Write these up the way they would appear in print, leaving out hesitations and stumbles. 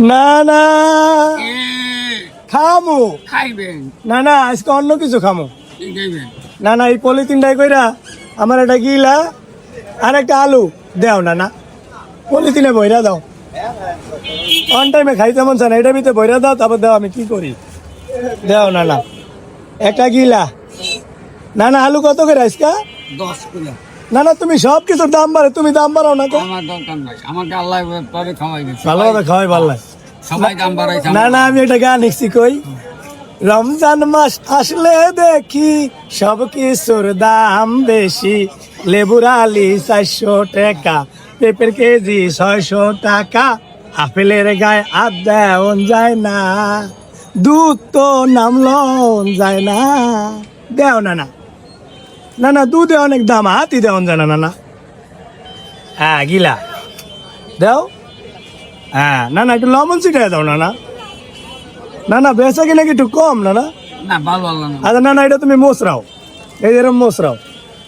না না এ, খামু খাইবেন না না আজকে অন্য কিছু খামু কি খাইবেন? না না এই পলিথিনটাই কইরা আমার একটা গিলা আর একটা আলু দেও না না পলিথিনে বইরা দাও অন টাইমে খাইতে মন চায় না এটার ভিতরে বইরা দাও তারপর দাও আমি কি করি দেও না না একটা গিলা না না আলু কত করে আজকা 10 কিলো। না না তুমি সব কিছুর দাম বাড়ে তুমি দাম বাড়াও না তো আমার দরকার নাই, আমাকে আল্লাহ পরে খাওয়াইবে। ভালোভাবে খাওয়াই ভালো সবাই দাম বাড়াইছে। না না আমি একটা গান লিখছি কই রমজান মাস আসলে দেখি সব কিছুর দাম বেশি লেবুর আলি 400 টাকা পেঁপের কেজি 600 টাকা আপেলের গায়ে হাত দেওন যায় না দুধ তো নামলো যায় না দেও না না না না দুধে অনেক দাম হাতি দেওয়ান যায় না না না হ্যাঁ গিলা দেও হ্যাঁ না না একটু লবণ ছিটাই দাও না না না না বেচা কিনা কি একটু কম না না না ভালো আল্লাহ না। আচ্ছা না না এটা তুমি মোসরাও এই এরম মোসরাও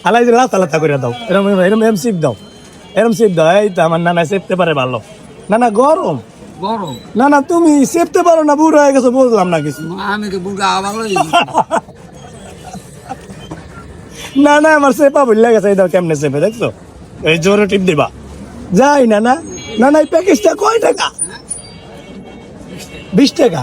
হালাই দিলে লাতা লাতা করে দাও এরম এরম এরম সিপ দাও এরম সিপ দাও এই তো আমার নানা চেপতে পারে ভালো না না গরম বড় না না তুমি চেপতে পারো না বুড়ো হয়ে গেছো বুঝলাম না কিছু আমি তো বুড়া ভালোই। না না আমার চেপা ভুল গেছে এই দাও কেমনে চেপে দেখছো এই জোরে টিপ দিবা যাই না না না না এই প্যাকেজটা কয় টাকা 20 টাকা